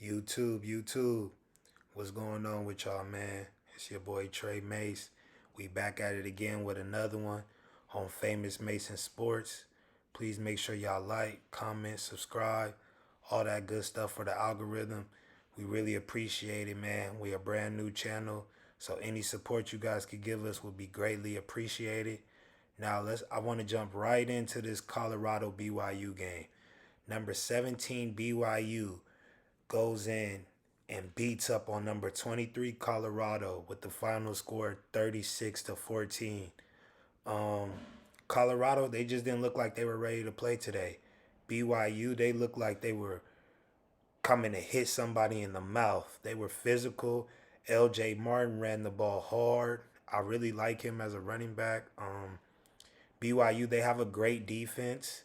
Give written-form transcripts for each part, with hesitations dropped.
YouTube. What's going on with y'all, man? It's your boy Trey Mace. We back at it again with another one on Famous Mason Sports. Please make sure y'all like, comment, subscribe, all that good stuff for the algorithm. We really appreciate it, man. We a brand new channel, so any support you guys could give us would be greatly appreciated. Now I want to jump right into this Colorado BYU game. Number 17 BYU goes in and beats up on number 23 Colorado with the final score 36-14. Um, Colorado, they just didn't look like they were ready to play today. BYU, they looked like they were coming to hit somebody in the mouth. They were physical. LJ Martin ran the ball hard. I really like him as a running back. BYU, they have a great defense.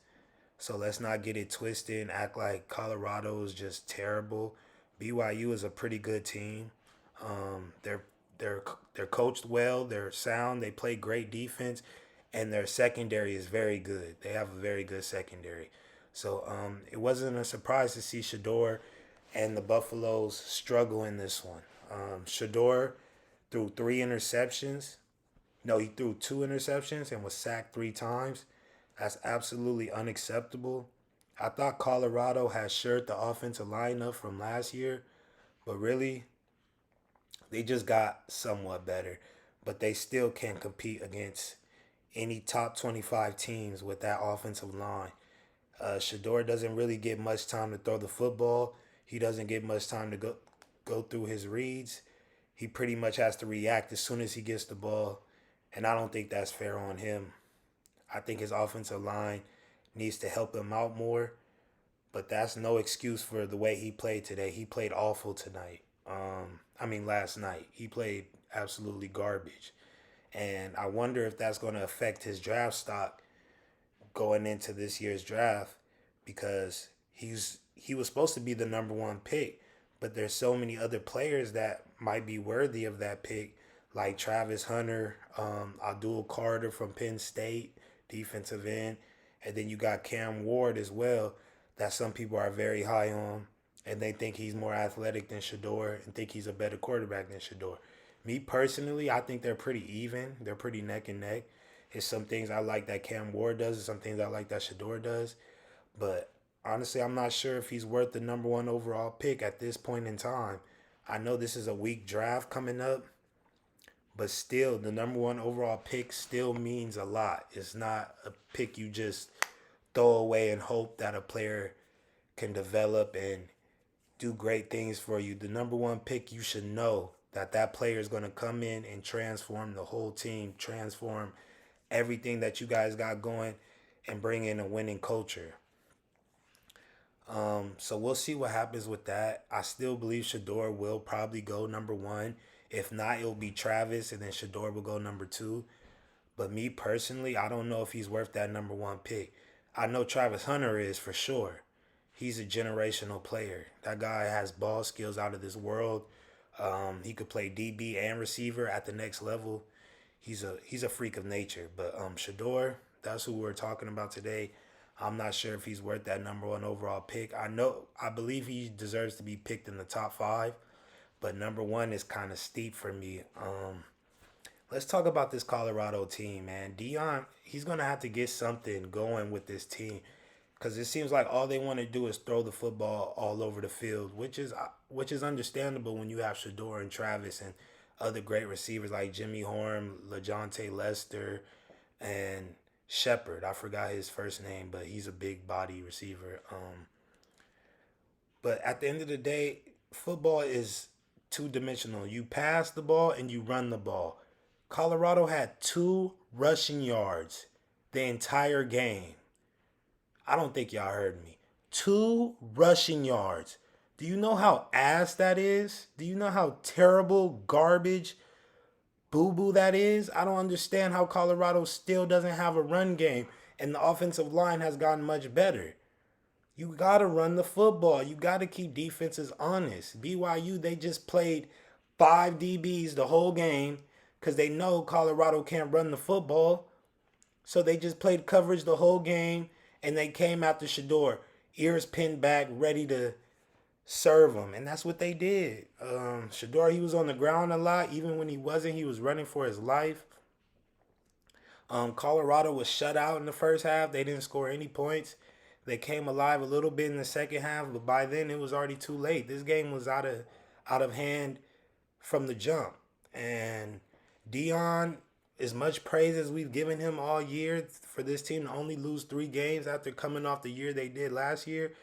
So let's not get it twisted and act like Colorado is just terrible. BYU is a pretty good team. They're they're coached well. They're sound. They play great defense, and their secondary is very good. They have a very good secondary. So it wasn't a surprise to see Shedeur and the Buffaloes struggle in this one. Shedeur threw 3 interceptions. No, he threw 2 interceptions and was sacked 3 times. That's absolutely unacceptable. I thought Colorado had shared the offensive lineup from last year, but really, they just got somewhat better. But they still can't compete against any top 25 teams with that offensive line. Shedeur doesn't really get much time to throw the football. He doesn't get much time to go through his reads. He pretty much has to react as soon as he gets the ball, and I don't think that's fair on him. I think his offensive line needs to help him out more, but that's no excuse for the way he played today. He played awful tonight. Last night. He played absolutely garbage. And I wonder if that's going to affect his draft stock going into this year's draft because he was supposed to be the number one pick, but there's so many other players that might be worthy of that pick, like Travis Hunter, Abdul Carter from Penn State, defensive end, and then you got Cam Ward as well, that some people are very high on, and they think he's more athletic than Shedeur and think he's a better quarterback than Shedeur. Me personally, I think they're pretty even. They're pretty neck and neck. It's some things I like that Cam Ward does, and some things I like that Shedeur does. But honestly, I'm not sure if he's worth the number one overall pick at this point in time. I know this is a weak draft coming up, but still, the number one overall pick still means a lot. It's not a pick you just throw away and hope that a player can develop and do great things for you. The number one pick, you should know that that player is going to come in and transform the whole team, transform everything that you guys got going, and bring in a winning culture. So we'll see what happens with that. I still believe Shedeur will probably go number one. If not, it'll be Travis, and then Shedeur will go number two. But me personally, I don't know if he's worth that number one pick. I know Travis Hunter is for sure. He's a generational player. That guy has ball skills out of this world. He could play DB and receiver at the next level. He's a freak of nature. But Shedeur, that's who we're talking about today. I'm not sure if he's worth that number one overall pick. I believe he deserves to be picked in the top 5, but number one is kind of steep for me. Let's talk about this Colorado team, man. Dion, he's gonna have to get something going with this team because it seems like all they want to do is throw the football all over the field, which is understandable when you have Shedeur and Travis and other great receivers like Jimmy Horn, LaJohntay Lester, and Shepard. I forgot his first name, but he's a big body receiver. But at the end of the day, football is two-dimensional. You pass the ball and you run the ball. Colorado had 2 rushing yards the entire game. I don't think y'all heard me. 2 rushing yards. Do you know how ass that is? Do you know how terrible, garbage, boo-boo that is? I don't understand how Colorado still doesn't have a run game and the offensive line has gotten much better. You got to run the football. You got to keep defenses honest. BYU, they just played 5 DBs the whole game because they know Colorado can't run the football. So they just played coverage the whole game, and they came after Shedeur, ears pinned back, ready to serve him, and that's what they did. Shedeur, he was on the ground a lot. Even when he wasn't, he was running for his life. Colorado was shut out in the first half. They didn't score any points. They came alive a little bit in the second half, but by then it was already too late. This game was out of hand from the jump. And Dion, as much praise as we've given him all year for this team to only lose 3 games after coming off the year they did last year,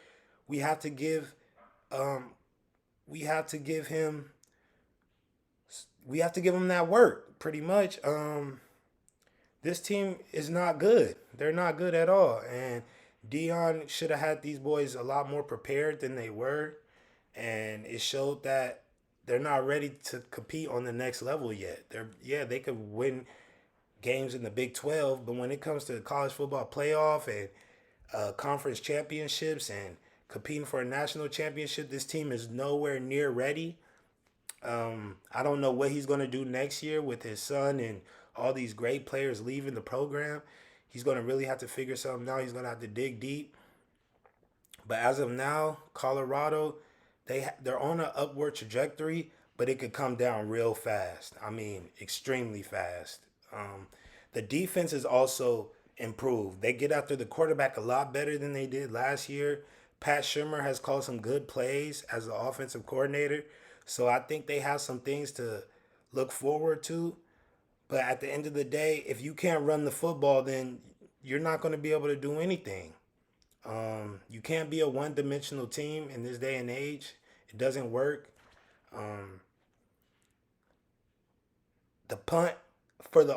we have to give um, we have to give him that work pretty much. This team is not good. They're not good at all. And Dion should have had these boys a lot more prepared than they were. And it showed that they're not ready to compete on the next level yet. They could win games in the Big 12, but when it comes to college football playoff and conference championships and competing for a national championship, this team is nowhere near ready. I don't know what he's going to do next year with his son and all these great players leaving the program. He's going to really have to figure something out. He's going to have to dig deep. But as of now, Colorado, they're on an upward trajectory, but it could come down real fast. I mean, extremely fast. The defense is also improved. They get after the quarterback a lot better than they did last year. Pat Shurmur has called some good plays as the offensive coordinator. So I think they have some things to look forward to. But at the end of the day, if you can't run the football, then you're not going to be able to do anything. You can't be a one-dimensional team in this day and age. It doesn't work. Um, the punt for the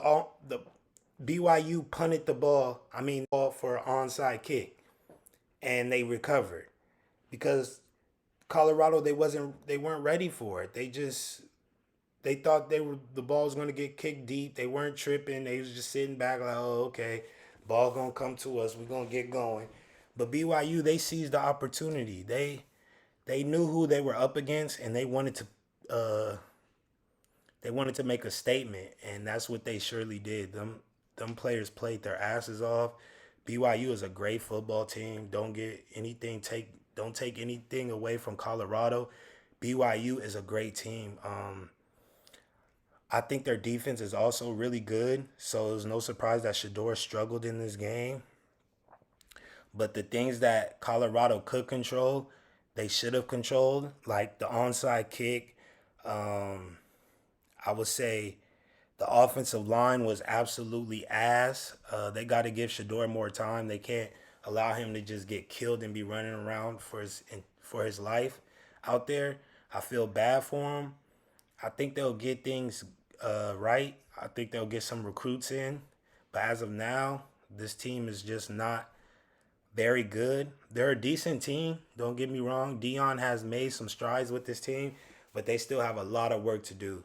BYU punted the ball. I mean, ball for an onside kick, and they recovered because Colorado they weren't ready for it. They thought the ball was going to get kicked deep. They weren't tripping. They was just sitting back like, oh, okay, ball gonna come to us. We're gonna get going. But BYU, they seized the opportunity. They knew who they were up against, and they wanted to make a statement, and that's what they surely did. Them players played their asses off. BYU is a great football team. Don't take anything away from Colorado. BYU is a great team. I think their defense is also really good, so it was no surprise that Shedeur struggled in this game. But the things that Colorado could control, they should have controlled, like the onside kick. I would say the offensive line was absolutely ass. They got to give Shedeur more time. They can't allow him to just get killed and be running around for his life out there. I feel bad for him. I think they'll get things right. I think they'll get some recruits in. But as of now, this team is just not very good. They're a decent team. Don't get me wrong. Dion has made some strides with this team, but they still have a lot of work to do.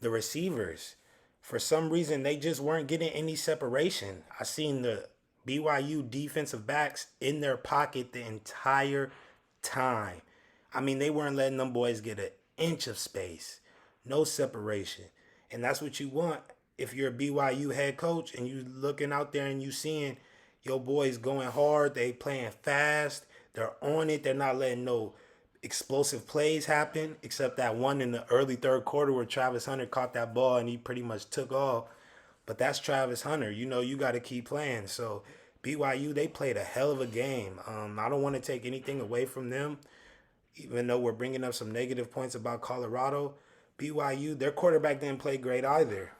The receivers, for some reason, they just weren't getting any separation. I seen the BYU defensive backs in their pocket the entire time. I mean, they weren't letting them boys get an inch of space, no separation. And that's what you want if you're a BYU head coach and you looking out there and you seeing your boys going hard, they playing fast, they're on it, they're not letting no explosive plays happen, except that one in the early third quarter where Travis Hunter caught that ball and he pretty much took off. But that's Travis Hunter. You know, you got to keep playing. So BYU, they played a hell of a game. I don't want to take anything away from them, even though we're bringing up some negative points about Colorado. BYU, their quarterback didn't play great either.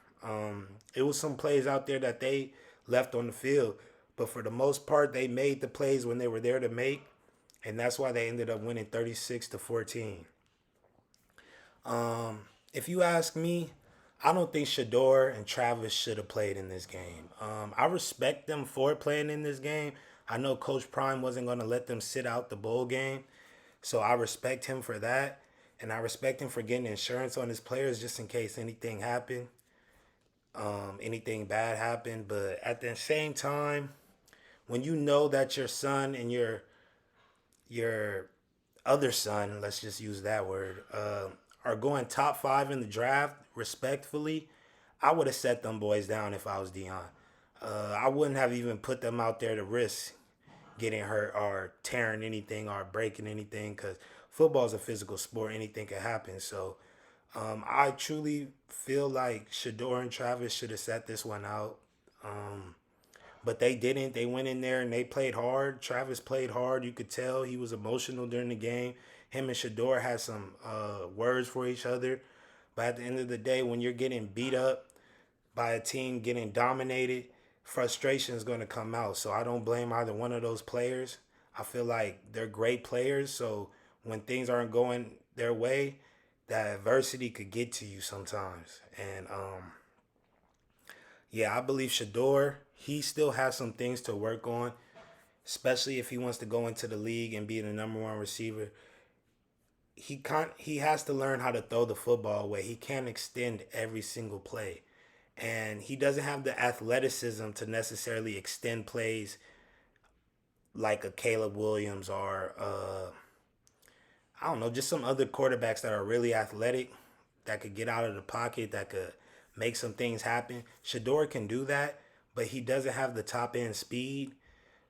It was some plays out there that they left on the field. But for the most part, they made the plays when they were there to make. And that's why they ended up winning 36-14. If you ask me, I don't think Shedeur and Travis should have played in this game. I respect them for playing in this game. I know Coach Prime wasn't going to let them sit out the bowl game. So I respect him for that. And I respect him for getting insurance on his players just in case anything happened. Anything bad happened. But at the same time, when you know that your son and your other son, let's just use that word, are going top 5 in the draft, respectfully, I would have set them boys down if I was Dion. I wouldn't have even put them out there to risk getting hurt or tearing anything or breaking anything, because football is a physical sport. Anything can happen. So I truly feel like Shedeur and Travis should have sat this one out. But they didn't. They went in there and they played hard. Travis played hard. You could tell he was emotional during the game. Him and Shedeur had some words for each other. But at the end of the day, when you're getting beat up by a team, getting dominated, frustration is going to come out. So I don't blame either one of those players. I feel like they're great players. So when things aren't going their way, that adversity could get to you sometimes. And yeah, I believe Shedeur, he still has some things to work on, especially if he wants to go into the league and be the number one receiver. He has to learn how to throw the football away. He can't extend every single play. And he doesn't have the athleticism to necessarily extend plays like a Caleb Williams or I don't know, just some other quarterbacks that are really athletic, that could get out of the pocket, that could make some things happen. Shedeur can do that, but he doesn't have the top end speed.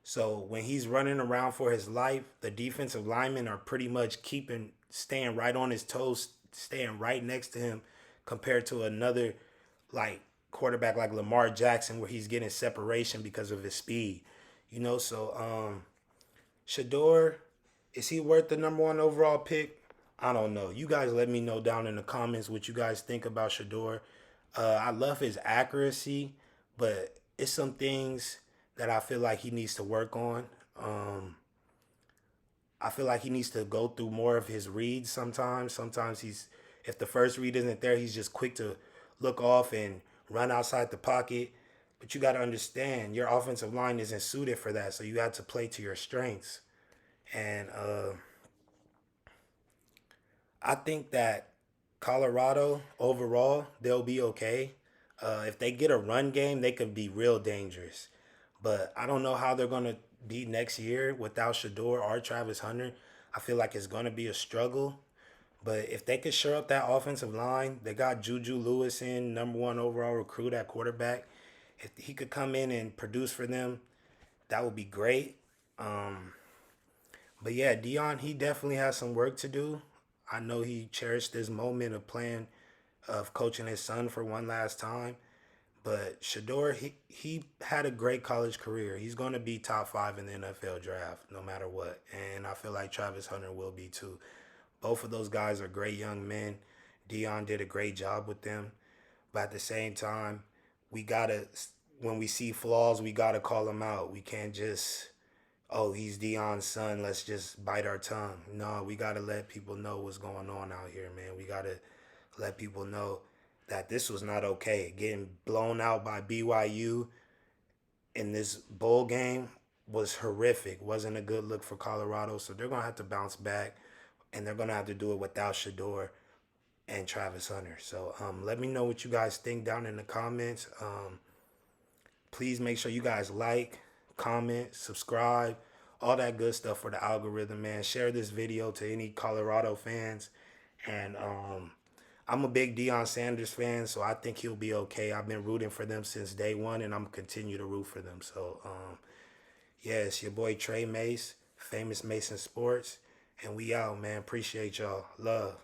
So when he's running around for his life, the defensive linemen are pretty much staying right on his toes, staying right next to him, compared to another like quarterback like Lamar Jackson, where he's getting separation because of his speed. So Shedeur, is he worth the number one overall pick? I don't know. You guys let me know down in the comments what you guys think about Shedeur. I love his accuracy, but it's some things that I feel like he needs to work on. I feel like he needs to go through more of his reads sometimes. Sometimes if the first read isn't there, he's just quick to look off and run outside the pocket. But you got to understand, your offensive line isn't suited for that, so you have to play to your strengths. And I think that Colorado overall, they'll be okay. If they get a run game, they could be real dangerous. But I don't know how they're going to be next year without Shedeur or Travis Hunter. I feel like it's going to be a struggle. But if they could shore up that offensive line, they got Juju Lewis in, number one overall recruit at quarterback. If he could come in and produce for them, that would be great. But yeah, Dion, he definitely has some work to do. I know he cherished this moment of coaching his son for one last time. But Shedeur, he had a great college career. He's going to be top 5 in the NFL draft no matter what. And I feel like Travis Hunter will be too. Both of those guys are great young men. Dion did a great job with them. But at the same time, when we see flaws, we got to call them out. We can't just, oh, he's Dion's son, let's just bite our tongue. No, we got to let people know what's going on out here, man. We got to let people know that this was not okay. Getting blown out by BYU in this bowl game was horrific. Wasn't a good look for Colorado. So they're going to have to bounce back, and they're going to have to do it without Shedeur and Travis Hunter. So let me know what you guys think down in the comments. Please make sure you guys like, comment, subscribe, all that good stuff for the algorithm, man. Share this video to any Colorado fans. And I'm a big Shedeur Sanders fan, so I think he'll be okay. I've been rooting for them since day one, and I'm going to continue to root for them. So, yeah, it's your boy Trey Mace, Famous Mason Sports, and we out, man. Appreciate y'all. Love.